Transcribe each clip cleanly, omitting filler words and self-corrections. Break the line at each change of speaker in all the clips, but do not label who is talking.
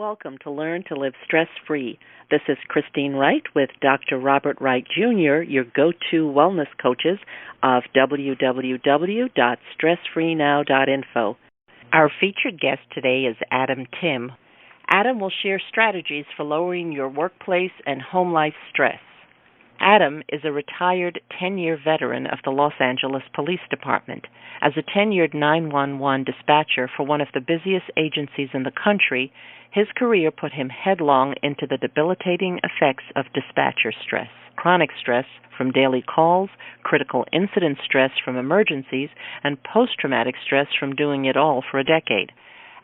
welcome to Learn to Live Stress-Free. This is Christine Wright with Dr. Robert Wright Jr., your go-to wellness coaches of www.stressfreenow.info. Our featured guest today is Timm. Adam will share strategies for lowering your workplace and home life stress. Adam is a retired 10-year veteran of the Los Angeles Police Department. As a tenured 911 dispatcher for one of the busiest agencies in the country, his career put him headlong into the debilitating effects of dispatcher stress, chronic stress from daily calls, critical incident stress from emergencies, and post-traumatic stress from doing it all for a decade.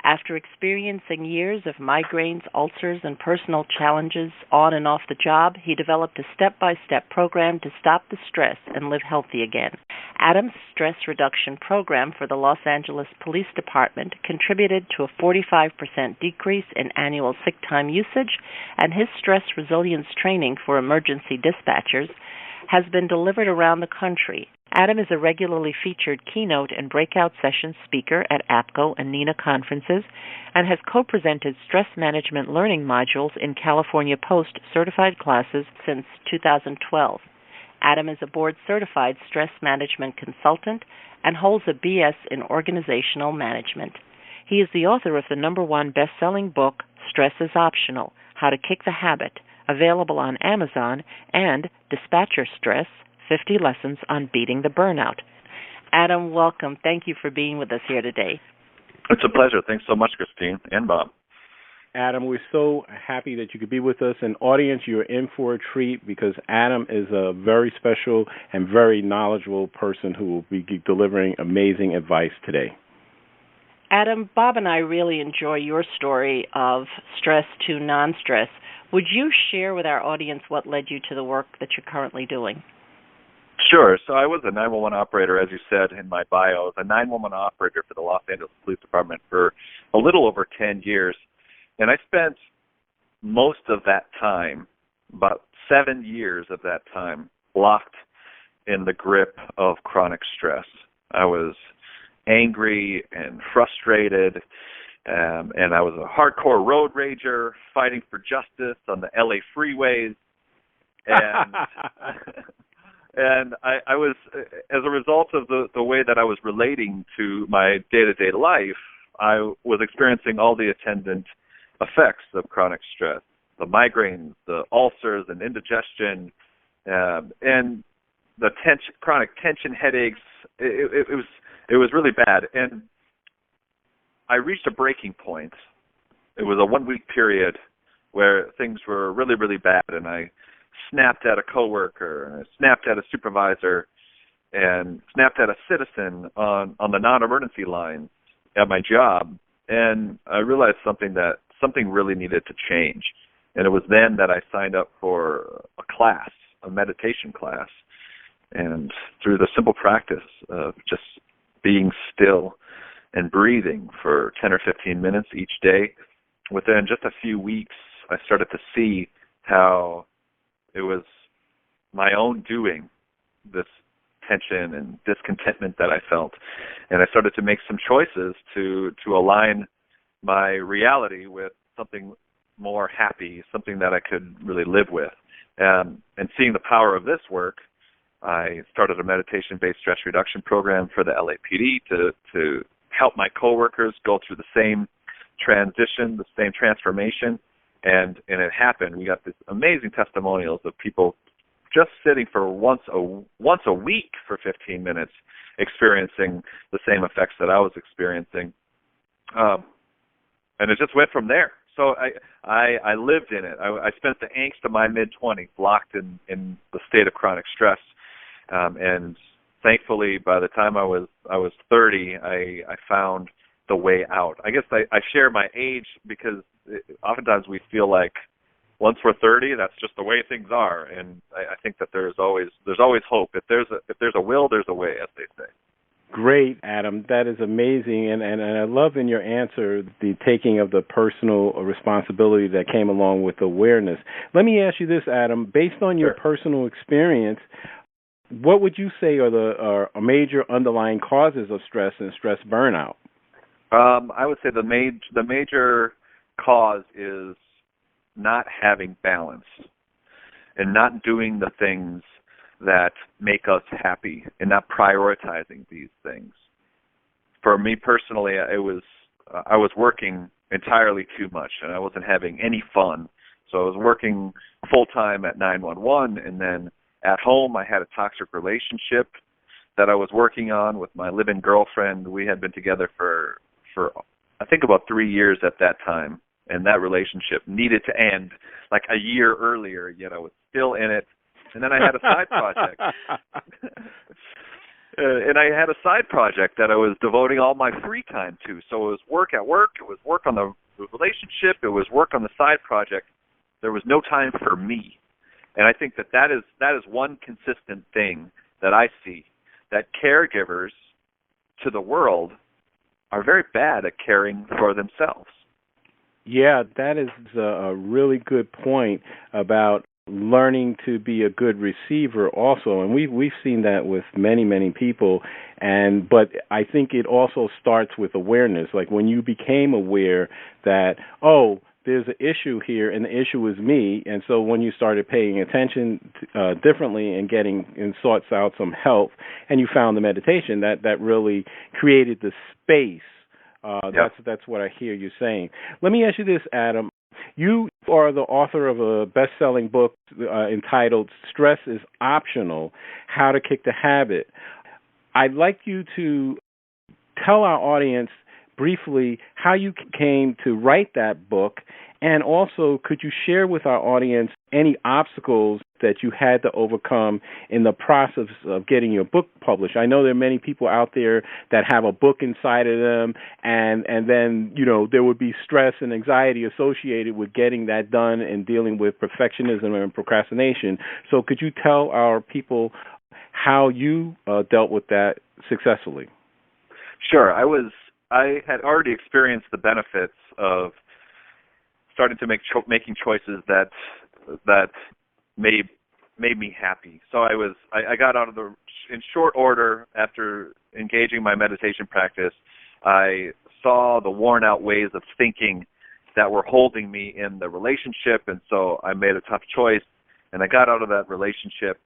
After experiencing years of migraines, ulcers, and personal challenges on and off the job, he developed a step-by-step program to stop the stress and live healthy again. Adam's stress reduction program for the Los Angeles Police Department contributed to a 45% decrease in annual sick time usage, and his stress resilience training for emergency dispatchers has been delivered around the country. Adam is a regularly featured keynote and breakout session speaker at APCO and NINA conferences and has co-presented stress management learning modules in California Post certified classes since 2012. Adam is a board-certified stress management consultant and holds a BS in organizational management. He is the author of the #1 best-selling book, Stress is Optional: How to Kick the Habit, available on Amazon, and Dispatcher Stress, 50 Lessons on Beating the Burnout. Adam, welcome. Thank you for being with us here today.
It's a pleasure. Thanks so much, Christine and Bob.
Adam, we're so happy that you could be with us. And audience, you're in for a treat because Adam is a very special and very knowledgeable person who will be delivering amazing advice today.
Adam, Bob and I really enjoy your story of stress to non-stress. Would you share with our audience what led you to the work that you're currently doing?
Sure. So I was a 911 operator, as you said in my bio. I was a 911 operator for the Los Angeles Police Department for a little over 10 years. And I spent most of that time, about 7 years of that time, locked in the grip of chronic stress. I was angry and frustrated, and I was a hardcore road rager fighting for justice on the LA freeways. And and I was, as a result of the way that I was relating to my day-to-day life, I was experiencing all the attendant effects of chronic stress, the migraines, the ulcers and indigestion, and the chronic tension headaches. It was really bad. And I reached a breaking point. It was a 1-week period where things were really, really bad, and I snapped at a coworker, and I snapped at a supervisor, and snapped at a citizen on the non-emergency line at my job. And I realized something really needed to change. And it was then that I signed up for a class, a meditation class. And through the simple practice of just being still and breathing for 10 or 15 minutes each day, within just a few weeks, I started to see how it was my own doing, this tension and discontentment that I felt. And I started to make some choices to align my reality with something more happy, something that I could really live with. And seeing the power of this work, I started a meditation-based stress reduction program for the LAPD to help my coworkers go through the same transition, the same transformation. And it happened. We got this amazing testimonials of people just sitting for once a week for 15 minutes, experiencing the same effects that I was experiencing. And it just went from there. So I lived in it. I spent the angst of my mid-20s locked in the state of chronic stress. And thankfully, by the time I was 30, I found the way out. I guess I share my age because oftentimes we feel like once we're 30, that's just the way things are. And I think that there's always hope. If there's a will, there's a way, as they say.
Great, Adam. That is amazing. And I love in your answer the taking of the personal responsibility that came along with awareness. Let me ask you this, Adam. Based on your personal experience, what would you say are the major underlying causes of stress and stress burnout?
I would say the major cause is not having balance and not doing the things that make us happy and not prioritizing these things. For me personally, I was working entirely too much, and I wasn't having any fun. So I was working full-time at 911, and then at home I had a toxic relationship that I was working on with my live-in girlfriend. We had been together for I think about 3 years at that time, and that relationship needed to end like a year earlier, yet I was still in it. And then I had a side project. And I had a side project that I was devoting all my free time to. So it was work at work, it was work on the relationship, it was work on the side project. There was no time for me. And I think that is one consistent thing that I see, that caregivers to the world are very bad at caring for themselves.
Yeah, that is a really good point about learning to be a good receiver also, and we've seen that with many people, but I think it also starts with awareness. Like when you became aware that, oh, there's an issue here and the issue is me, and so when you started paying attention differently and sought out some help, and you found the meditation, that really created the space. That's what I hear you saying. Let me ask you this, Adam. You are the author of a best-selling book entitled Stress is Optional, How to Kick the Habit. I'd like you to tell our audience briefly how you came to write that book, and also could you share with our audience any obstacles that you had to overcome in the process of getting your book published? I know there are many people out there that have a book inside of them, and then, there would be stress and anxiety associated with getting that done and dealing with perfectionism and procrastination. So could you tell our people how you dealt with that successfully?
Sure. I had already experienced the benefits of starting to making choices that made me happy. So I got out of in short order after engaging my meditation practice. I saw the worn out ways of thinking that were holding me in the relationship, and so I made a tough choice, and I got out of that relationship.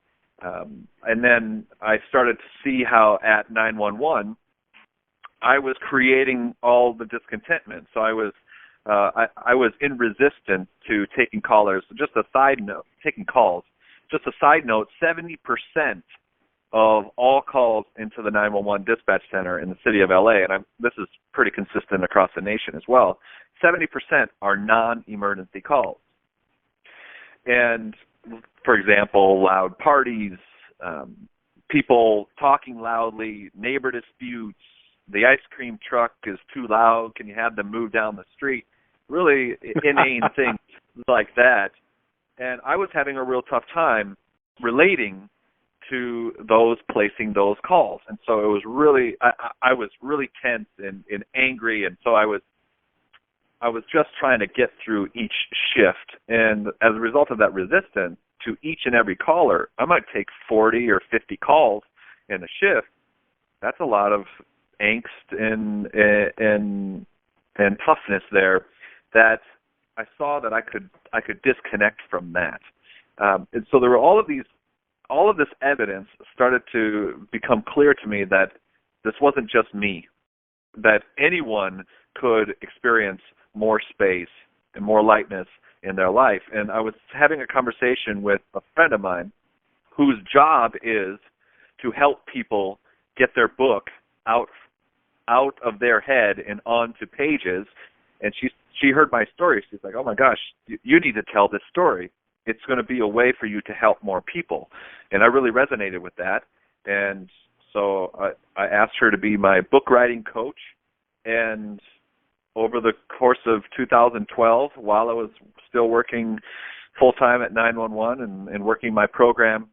And then I started to see how at 911 I was creating all the discontentment. So I was in resistance to taking callers. Just a side note, taking calls. Just a side note, 70% of all calls into the 911 dispatch center in the city of LA, and this is pretty consistent across the nation as well, 70% are non-emergency calls. And, for example, loud parties, people talking loudly, neighbor disputes, the ice cream truck is too loud, can you have them move down the street? Really inane things like that. And I was having a real tough time relating to those placing those calls. And so it was really, I was really tense and angry, and so I was just trying to get through each shift. And as a result of that resistance to each and every caller, I might take 40 or 50 calls in a shift. That's a lot of angst and toughness there that I saw that I could disconnect from that. And so there were all of this evidence started to become clear to me that this wasn't just me, that anyone could experience more space and more lightness in their life. And I was having a conversation with a friend of mine whose job is to help people get their book out of their head and onto pages. And she heard my story. She's like, oh my gosh, you need to tell this story. It's going to be a way for you to help more people. And I really resonated with that. And so I asked her to be my book writing coach. And over the course of 2012, while I was still working full-time at 911 and working my program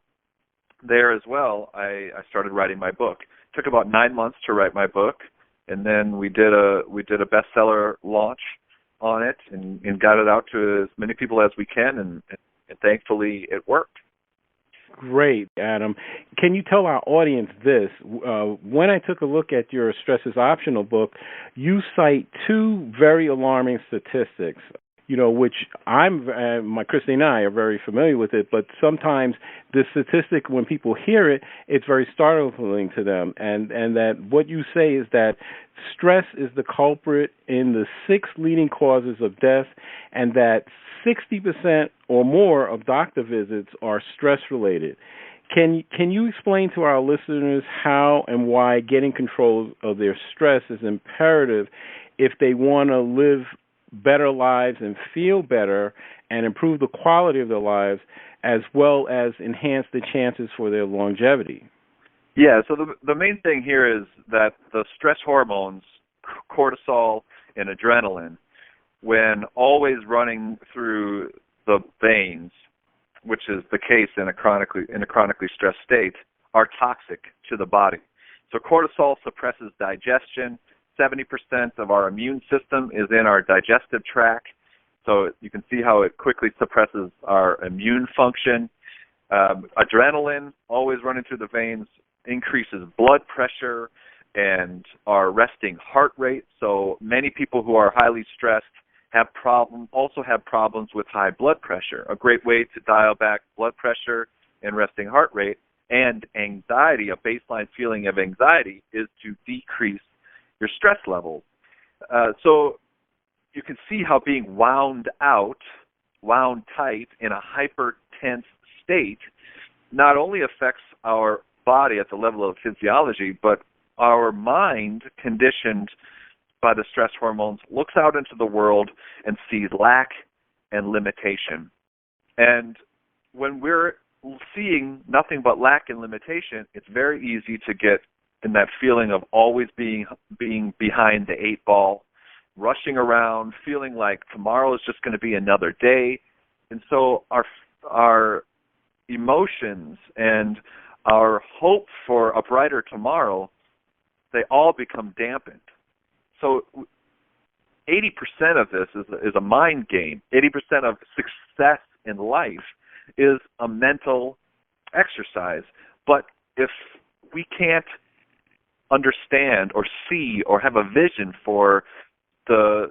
there as well, I started writing my book. It took about 9 months to write my book, and then we did a bestseller launch on it and got it out to as many people as we can, and thankfully it worked.
great, Adam. Can you tell our audience this? When I took a look at your Stress is Optional book, you cite two very alarming statistics, which Christine and I are very familiar with it, but sometimes the statistic, when people hear it, it's very startling to them. And that what you say is that stress is the culprit in the 6 leading causes of death, and that 60% or more of doctor visits are stress-related. Can you explain to our listeners how and why getting control of their stress is imperative if they want to live better lives and feel better and improve the quality of their lives, as well as enhance the chances for their longevity?
Yeah, so the main thing here is that the stress hormones, cortisol and adrenaline, when always running through the veins, which is the case in a chronically stressed state, are toxic to the body. So cortisol suppresses digestion. 70% of our immune system is in our digestive tract. So you can see how it quickly suppresses our immune function. Adrenaline, always running through the veins, increases blood pressure and our resting heart rate. So many people who are highly stressed also have problems with high blood pressure. A great way to dial back blood pressure and resting heart rate and anxiety, a baseline feeling of anxiety, is to decrease your stress levels. So you can see how being wound tight in a hyper-tense state not only affects our body at the level of physiology, but our mind, conditioned by the stress hormones, looks out into the world and sees lack and limitation. And when we're seeing nothing but lack and limitation, it's very easy to get in that feeling of always being behind the 8 ball, rushing around, feeling like tomorrow is just going to be another day. And so our emotions and our hope for a brighter tomorrow, they all become dampened. So 80% of this is a mind game. 80% of success in life is a mental exercise. But if we can't understand or see or have a vision for the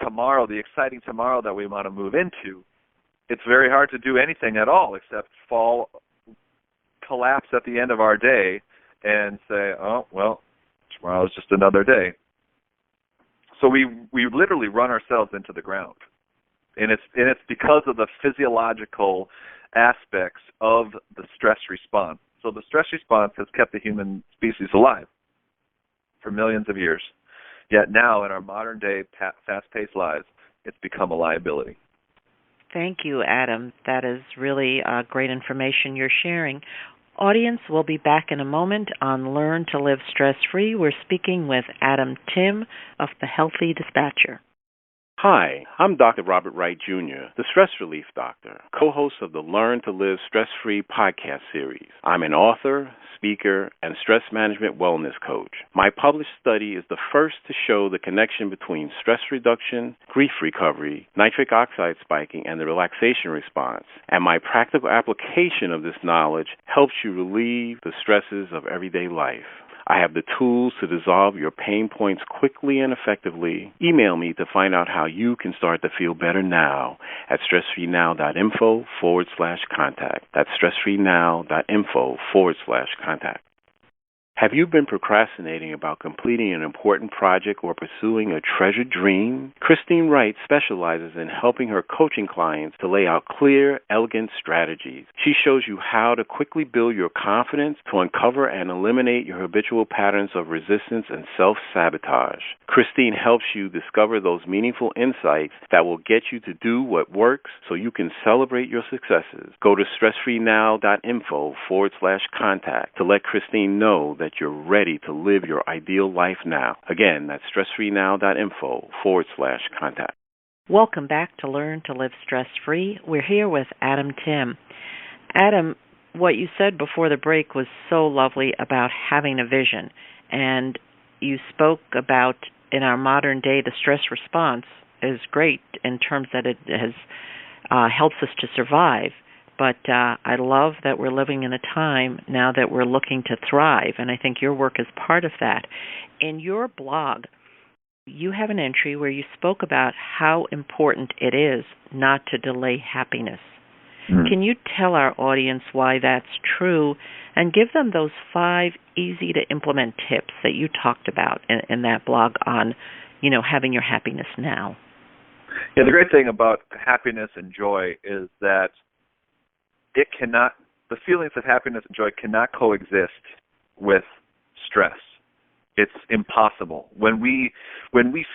tomorrow, the exciting tomorrow that we want to move into, it's very hard to do anything at all except collapse at the end of our day and say, oh, well, tomorrow is just another day. So we literally run ourselves into the ground. And it's because of the physiological aspects of the stress response. So the stress response has kept the human species alive for millions of years. Yet now, in our modern-day fast-paced lives, it's become a liability.
Thank you, Adam. That is really great information you're sharing. Audience, we'll be back in a moment on Learn to Live Stress-Free. We're speaking with Adam Timm of The Healthy Dispatcher.
Hi, I'm Dr. Robert Wright, Jr., the Stress Relief Doctor, co-host of the Learn to Live Stress-Free podcast series. I'm an author, speaker, and stress management wellness coach. My published study is the first to show the connection between stress reduction, grief recovery, nitric oxide spiking, and the relaxation response. And my practical application of this knowledge helps you relieve the stresses of everyday life. I have the tools to dissolve your pain points quickly and effectively. Email me to find out how you can start to feel better now at stressfreenow.info/contact. That's stressfreenow.info/contact. Have you been procrastinating about completing an important project or pursuing a treasured dream? Christine Wright specializes in helping her coaching clients to lay out clear, elegant strategies. She shows you how to quickly build your confidence to uncover and eliminate your habitual patterns of resistance and self-sabotage. Christine helps you discover those meaningful insights that will get you to do what works so you can celebrate your successes. Go to stressfreenow.info/contact to let Christine know that you're ready to live your ideal life now. Again, that's stressfreenow.info/contact.
Welcome back to Learn to Live Stress-Free. We're here with Adam Timm. Adam, what you said before the break was so lovely about having a vision. And you spoke about, in our modern day, the stress response is great in terms that it has helps us to survive. But I love that we're living in a time now that we're looking to thrive, and I think your work is part of that. In your blog, you have an entry where you spoke about how important it is not to delay happiness.
Mm.
Can you tell our audience why that's true and give them those 5 easy-to-implement tips that you talked about in that blog on, having your happiness now?
Yeah, the great thing about happiness and joy is that the feelings of happiness and joy cannot coexist with stress. It's impossible. When we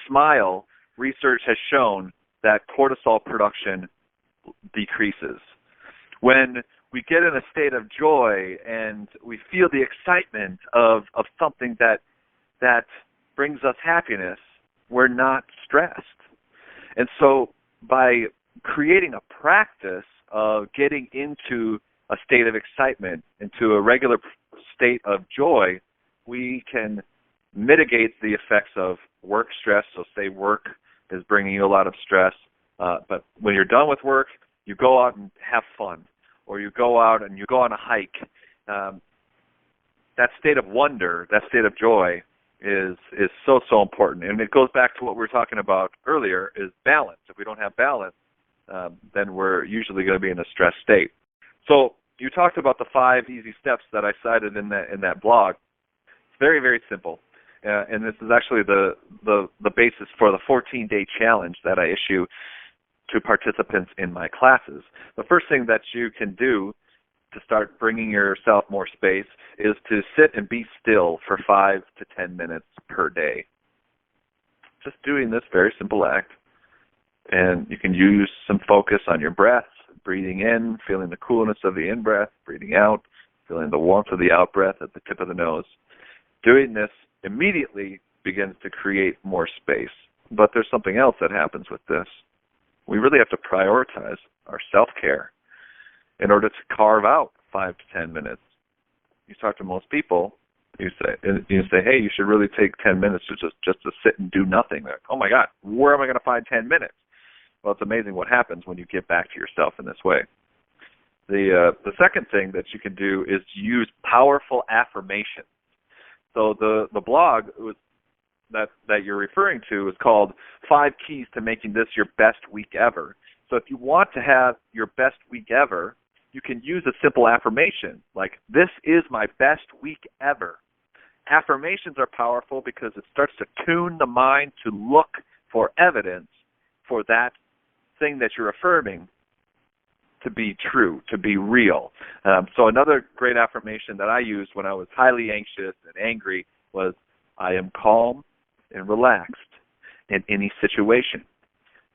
smile, research has shown that cortisol production decreases. When we get in a state of joy and we feel the excitement of something that brings us happiness, we're not stressed. And so by creating a practice of getting into a state of excitement, into a regular state of joy, we can mitigate the effects of work stress. So say work is bringing you a lot of stress, but when you're done with work, you go out and have fun, or you go out and you go on a hike. That state of wonder, that state of joy is so important. And it goes back to what we were talking about earlier, is balance. If we don't have balance, then we're usually going to be in a stress state. So you talked about the 5 easy steps that I cited in that blog. It's very, very simple. And this is actually the basis for the 14-day challenge that I issue to participants in my classes. The first thing that you can do to start bringing yourself more space is to sit and be still for 5 to 10 minutes per day. Just doing this very simple act. And you can use some focus on your breath, breathing in, feeling the coolness of the in-breath, breathing out, feeling the warmth of the out-breath at the tip of the nose. Doing this immediately begins to create more space. But there's something else that happens with this. We really have to prioritize our self-care in order to carve out 5 to 10 minutes. You talk to most people, you say, hey, you should really take 10 minutes to just to sit and do nothing. Like, oh my God, where am I going to find 10 minutes? Well, it's amazing what happens when you get back to yourself in this way. The second thing that you can do is use powerful affirmations. So the blog that you're referring to is called 5 Keys to Making This Your Best Week Ever. So if you want to have your best week ever, you can use a simple affirmation like, this is my best week ever. Affirmations are powerful because it starts to tune the mind to look for evidence for that thing that you're affirming to be true, to be real. So another great affirmation that I used when I was highly anxious and angry was, I am calm and relaxed in any situation.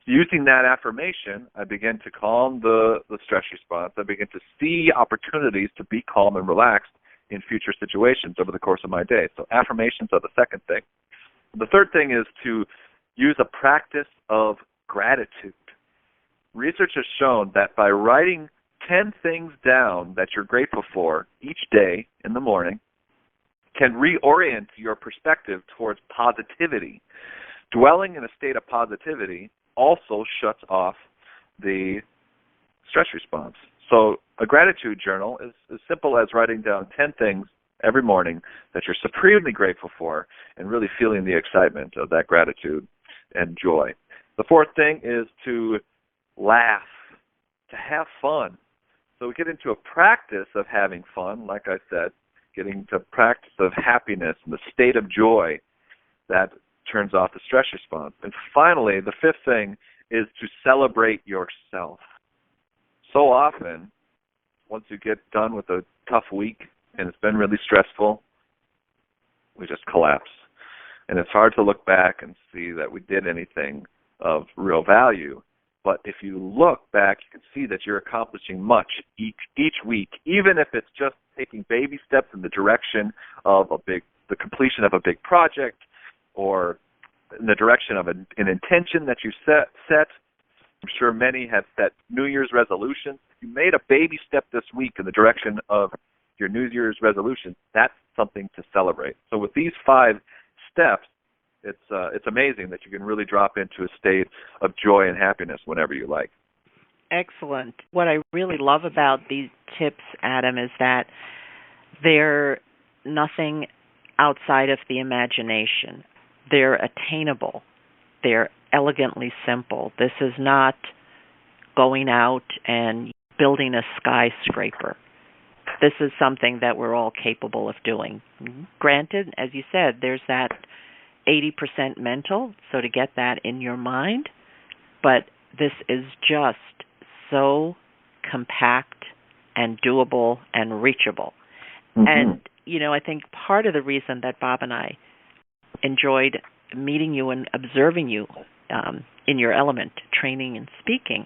Using that affirmation, I begin to calm the stress response. I begin to see opportunities to be calm and relaxed in future situations over the course of my day. So affirmations are the second thing. The third thing is to use a practice of gratitude. Research has shown that by writing 10 things down that you're grateful for each day in the morning can reorient your perspective towards positivity. Dwelling in a state of positivity also shuts off the stress response. So a gratitude journal is as simple as writing down 10 things every morning that you're supremely grateful for and really feeling the excitement of that gratitude and joy. The fourth thing is to laugh, to have fun. So we get into a practice of having fun, like I said, getting to practice of happiness and the state of joy that turns off the stress response. And finally, the fifth thing is to celebrate yourself. So often, once you get done with a tough week and it's been really stressful, we just collapse. And it's hard to look back and see that we did anything of real value. But if you look back, you can see that you're accomplishing much each week, even if it's just taking baby steps in the direction of the completion of a big project, or in the direction of an intention that you set. I'm sure many have set New Year's resolutions. If you made a baby step this week in the direction of your New Year's resolution, that's something to celebrate. So with these 5 steps, it's amazing that you can really drop into a state of joy and happiness whenever you like.
Excellent. What I really love about these tips, Adam, is that they're nothing outside of the imagination. They're attainable. They're elegantly simple. This is not going out and building a skyscraper. This is something that we're all capable of doing. Granted, as you said, there's that 80% mental, so to get that in your mind, but this is just so compact and doable and reachable.
Mm-hmm.
And, I think part of the reason that Bob and I enjoyed meeting you and observing you in your element, training and speaking,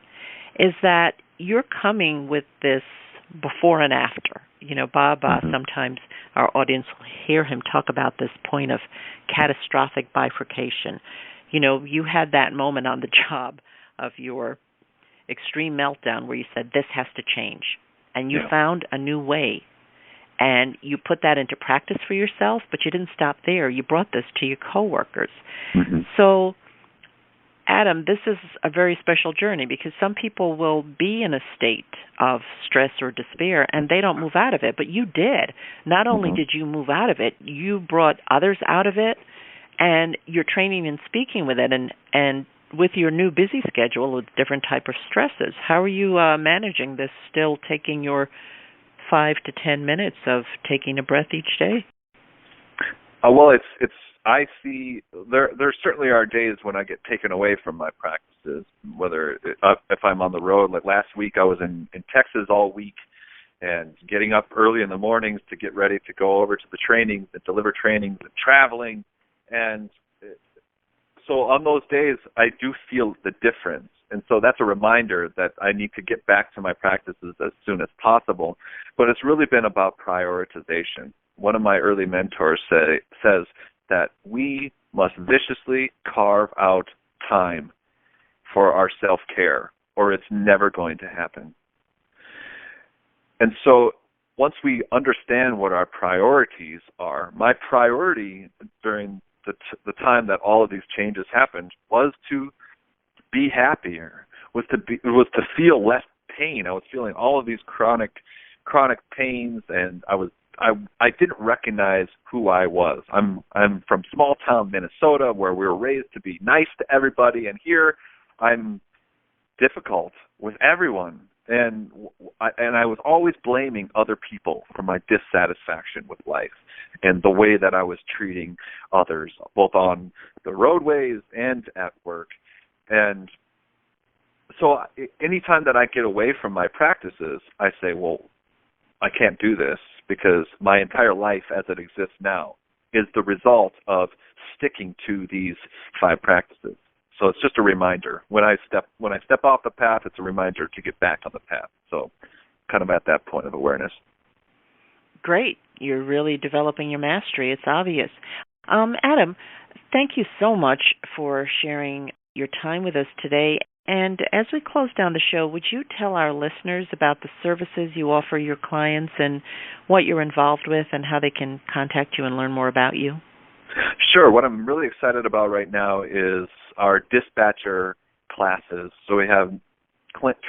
is that you're coming with this before and after. Bob, sometimes our audience will hear him talk about this point of catastrophic bifurcation. You had that moment on the job of your extreme meltdown where you said, this has to change. And you found a new way. And you put that into practice for yourself, but you didn't stop there. You brought this to your coworkers.
Mm-hmm.
So, Adam, this is a very special journey because some people will be in a state of stress or despair and they don't move out of it, but you did. Not only did you move out of it, you brought others out of it, and you're training and speaking with it, and with your new busy schedule with different type of stresses. How are you managing this, still taking your 5 to 10 minutes of taking a breath each day?
Well, it's. I see there certainly are days when I get taken away from my practices, whether if I'm on the road. Like last week, I was in Texas all week and getting up early in the mornings to get ready to go over to the trainings and deliver trainings and traveling. And so on those days, I do feel the difference. And so that's a reminder that I need to get back to my practices as soon as possible. But it's really been about prioritization. One of my early mentors says that we must viciously carve out time for our self-care, or it's never going to happen. And so once we understand what our priorities are, my priority during the time that all of these changes happened was to be happier, was to feel less pain. I was feeling all of these chronic pains, and I didn't recognize who I was. I'm from small town Minnesota, where we were raised to be nice to everybody, and here I'm difficult with everyone. And I was always blaming other people for my dissatisfaction with life and the way that I was treating others, both on the roadways and at work. And so anytime that I get away from my practices, I say, well, I can't do this because my entire life as it exists now is the result of sticking to these 5 practices. So it's just a reminder. When I step off the path, it's a reminder to get back on the path. So kind of at that point of awareness.
Great. You're really developing your mastery. It's obvious. Adam, thank you so much for sharing your time with us today. And as we close down the show, would you tell our listeners about the services you offer your clients and what you're involved with and how they can contact you and learn more about you?
Sure. What I'm really excited about right now is our dispatcher classes. So we have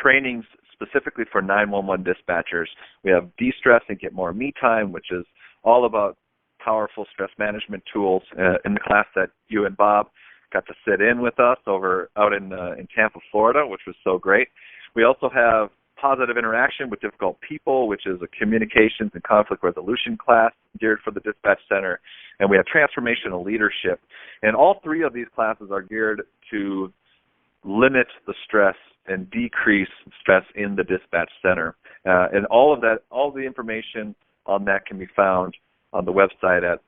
trainings specifically for 911 dispatchers. We have De-Stress and Get More Me Time, which is all about powerful stress management tools. In the class that you and Bob got to sit in with us out in Tampa, Florida, which was so great. We also have Positive Interaction with Difficult People, which is a communications and conflict resolution class geared for the dispatch center. And we have Transformational Leadership. And all 3 of these classes are geared to limit the stress and decrease stress in the dispatch center. And all the information on that can be found on the website at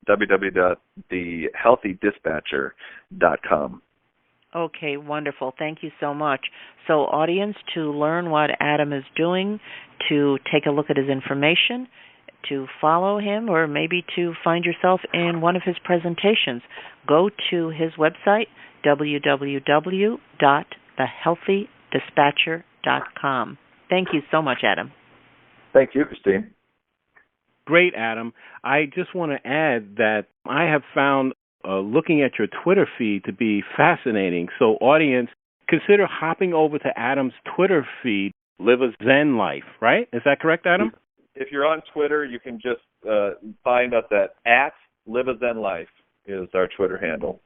www.thehealthydispatcher.com.
Okay, wonderful. Thank you so much. So, audience, to learn what Adam is doing, to take a look at his information, to follow him, or maybe to find yourself in one of his presentations, go to his website, www.thehealthydispatcher.com. Thank you so much, Adam.
Thank you, Christine.
Great, Adam. I just want to add that I have found looking at your Twitter feed to be fascinating. So audience, consider hopping over to Adam's Twitter feed, Live a Zen Life, right? Is that correct, Adam?
If you're on Twitter, you can just find us at Live a Zen Life is our Twitter handle.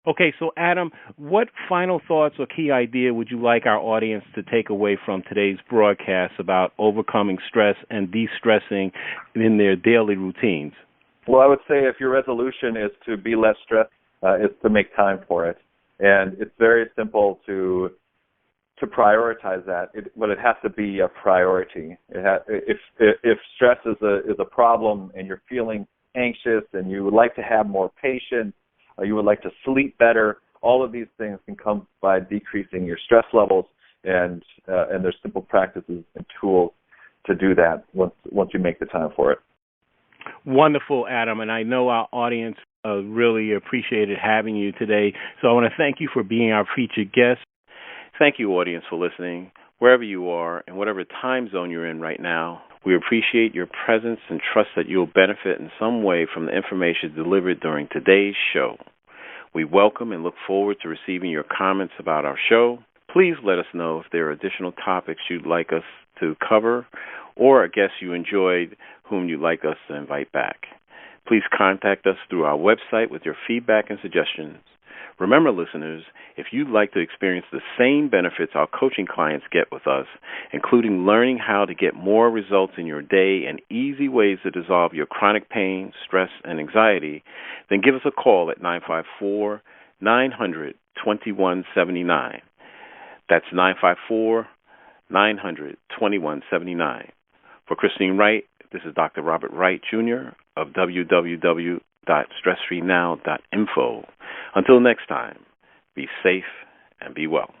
Okay, so Adam, what final thoughts or key idea would you like our audience to take away from today's broadcast about overcoming stress and de-stressing in their daily routines?
Well, I would say if your resolution is to be less stressed, it's to make time for it. And it's very simple to prioritize that, but it has to be a priority. If stress is a problem and you're feeling anxious and you would like to have more patience, you would like to sleep better, all of these things can come by decreasing your stress levels, and there's simple practices and tools to do that once you make the time for it.
Wonderful, Adam, and I know our audience really appreciated having you today, so I want to thank you for being our featured guest. Thank you, audience, for listening. Wherever you are and whatever time zone you're in right now, we appreciate your presence and trust that you'll benefit in some way from the information delivered during today's show. We welcome and look forward to receiving your comments about our show. Please let us know if there are additional topics you'd like us to cover or a guest you enjoyed whom you'd like us to invite back. Please contact us through our website with your feedback and suggestions. Remember, listeners, if you'd like to experience the same benefits our coaching clients get with us, including learning how to get more results in your day and easy ways to dissolve your chronic pain, stress, and anxiety, then give us a call at 954-900-2179. That's 954-900-2179. For Christine Wright, this is Dr. Robert Wright, Jr. of www.stressfreenow.info. Until next time, be safe and be well.